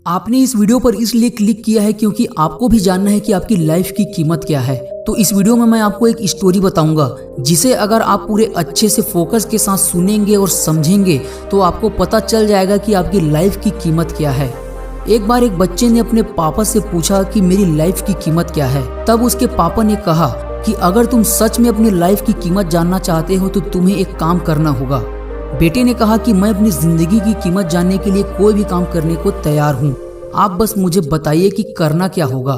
आपने इस वीडियो पर इसलिए क्लिक किया है क्योंकि आपको भी जानना है कि आपकी लाइफ की कीमत क्या है। तो इस वीडियो में मैं आपको एक स्टोरी बताऊंगा जिसे अगर आप पूरे अच्छे से फोकस के साथ सुनेंगे और समझेंगे तो आपको पता चल जाएगा कि आपकी लाइफ की कीमत क्या है। एक बार एक बच्चे ने अपने पापा से पूछा कि मेरी लाइफ की कीमत क्या है। तब उसके पापा ने कहा कि अगर तुम सच में अपनी लाइफ की कीमत जानना चाहते हो तो तुम्हें एक काम करना होगा। बेटे ने कहा कि मैं अपनी जिंदगी की कीमत जानने के लिए कोई भी काम करने को तैयार हूँ, आप बस मुझे बताइए कि करना क्या होगा।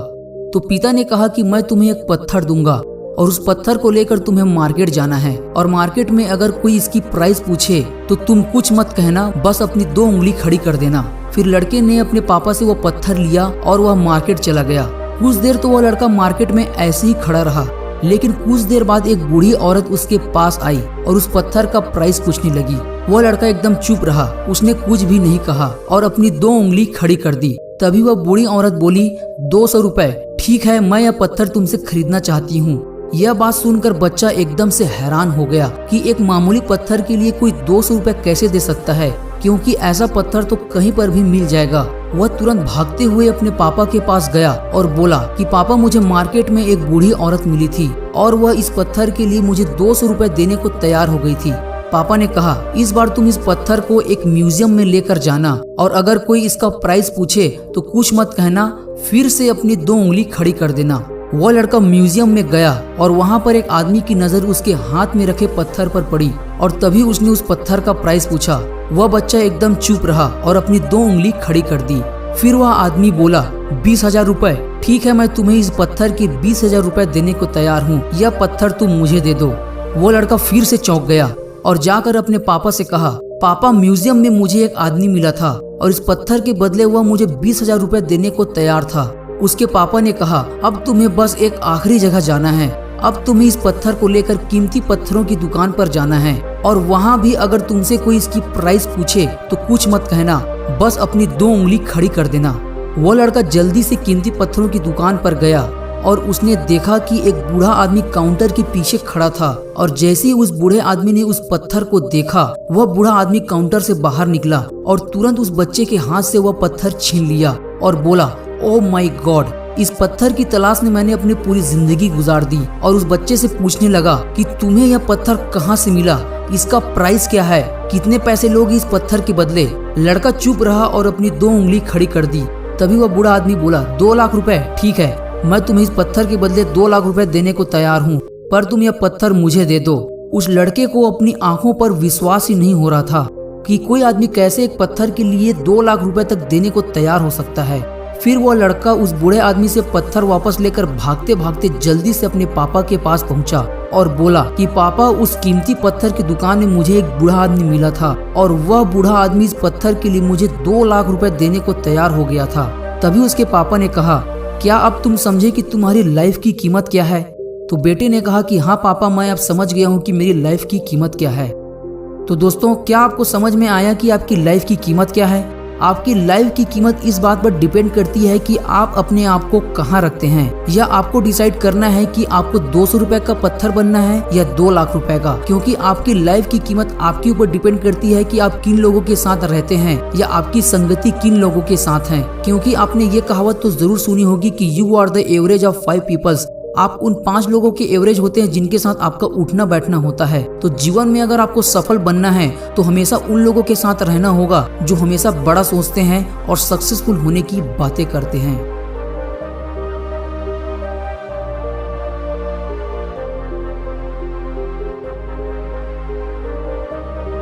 तो पिता ने कहा कि मैं तुम्हें एक पत्थर दूंगा और उस पत्थर को लेकर तुम्हें मार्केट जाना है और मार्केट में अगर कोई इसकी प्राइस पूछे तो तुम कुछ मत कहना, बस अपनी 2 उंगली खड़ी कर देना। फिर लड़के ने अपने पापा से वो पत्थर लिया और वह मार्केट चला गया। कुछ देर तो वह लड़का मार्केट में ऐसे ही खड़ा रहा, लेकिन कुछ देर बाद एक बूढ़ी औरत उसके पास आई और उस पत्थर का प्राइस पूछने लगी। वह लड़का एकदम चुप रहा, उसने कुछ भी नहीं कहा और अपनी 2 उंगली खड़ी कर दी। तभी वह बूढ़ी औरत बोली, 200 रुपए। ठीक है, मैं यह पत्थर तुमसे खरीदना चाहती हूँ। यह बात सुनकर बच्चा एकदम से हैरान हो गया कि एक मामूली पत्थर के लिए कोई 200 रुपए कैसे दे सकता है, क्योंकि ऐसा पत्थर तो कहीं पर भी मिल जाएगा। वह तुरंत भागते हुए अपने पापा के पास गया और बोला कि पापा, मुझे मार्केट में एक बूढ़ी औरत मिली थी और वह इस पत्थर के लिए मुझे 200 रुपए देने को तैयार हो गई थी। पापा ने कहा, इस बार तुम इस पत्थर को एक म्यूजियम में लेकर जाना और अगर कोई इसका प्राइस पूछे तो कुछ मत कहना, फिर से अपनी 2 उंगली खड़ी कर देना। वह लड़का म्यूजियम में गया और वहाँ पर एक आदमी की नजर उसके हाथ में रखे पत्थर पर पड़ी और तभी उसने उस पत्थर का प्राइस पूछा। वह बच्चा एकदम चुप रहा और अपनी 2 उंगली खड़ी कर दी। फिर वह आदमी बोला, 20,000 रुपए। ठीक है, मैं तुम्हें इस पत्थर के 20,000 रुपए देने को तैयार हूँ, यह पत्थर तुम मुझे दे दो। वो लड़का फिर से चौंक गया और जाकर अपने पापा से कहा, पापा, म्यूजियम में मुझे एक आदमी मिला था और इस पत्थर के बदले वह मुझे 20,000 रुपए देने को तैयार था। उसके पापा ने कहा, अब तुम्हें बस एक आखिरी जगह जाना है। अब तुम्हें इस पत्थर को लेकर कीमती पत्थरों की दुकान पर जाना है और वहाँ भी अगर तुमसे कोई इसकी प्राइस पूछे तो कुछ मत कहना, बस अपनी 2 उंगली खड़ी कर देना। वो लड़का जल्दी से कीमती पत्थरों की दुकान पर गया और उसने देखा कि एक बूढ़ा आदमी काउंटर के पीछे खड़ा था और जैसे ही उस बूढ़े आदमी ने उस पत्थर को देखा, वह बूढ़ा आदमी काउंटर से बाहर निकला और तुरंत उस बच्चे के हाथ से वह पत्थर छीन लिया और बोला, ओ माय गॉड, इस पत्थर की तलाश में मैंने अपनी पूरी जिंदगी गुजार दी। और उस बच्चे से पूछने लगा कि तुम्हें यह पत्थर कहाँ से मिला, इसका प्राइस क्या है, कितने पैसे लोगे इस पत्थर के बदले। लड़का चुप रहा और अपनी 2 उंगली खड़ी कर दी। तभी वह बूढ़ा आदमी बोला, 2 लाख रुपए। ठीक है, मैं तुम्हें इस पत्थर के बदले 2 लाख रुपए देने को तैयार हूँ, पर तुम यह पत्थर मुझे दे दो। उस लड़के को अपनी आंखों पर विश्वास ही नहीं हो रहा था कि कोई आदमी कैसे एक पत्थर के लिए 2 लाख रुपए तक देने को तैयार हो सकता है। फिर वह लड़का उस बूढ़े आदमी से पत्थर वापस लेकर भागते भागते जल्दी से अपने पापा के पास पहुंचा और बोला कि पापा, उस कीमती पत्थर की दुकान में मुझे एक बूढ़ा आदमी मिला था और वह बूढ़ा आदमी इस पत्थर के लिए मुझे 2 लाख रुपए देने को तैयार हो गया था। तभी उसके पापा ने कहा, क्या अब तुम समझे कि तुम्हारी लाइफ की कीमत क्या है? तो बेटे ने कहा कि हाँ पापा, मैं अब समझ गया हूँ कि मेरी लाइफ की कीमत क्या है। तो दोस्तों, क्या आपको समझ में आया कि आपकी लाइफ की कीमत क्या है? आपकी लाइफ की कीमत इस बात पर डिपेंड करती है कि आप अपने आप को कहाँ रखते हैं, या आपको डिसाइड करना है कि आपको 200 रुपए का पत्थर बनना है या 2 लाख रुपए का। क्योंकि आपकी लाइफ की कीमत आपके ऊपर डिपेंड करती है कि आप किन लोगों के साथ रहते हैं या आपकी संगति किन लोगों के साथ है। क्योंकि आपने ये कहावत तो जरूर सुनी होगी कि you are the average of 5 peoples. आप उन 5 लोगों के एवरेज होते हैं जिनके साथ आपका उठना बैठना होता है। तो जीवन में अगर आपको सफल बनना है तो हमेशा उन लोगों के साथ रहना होगा जो हमेशा बड़ा सोचते हैं और सक्सेसफुल होने की बातें करते हैं।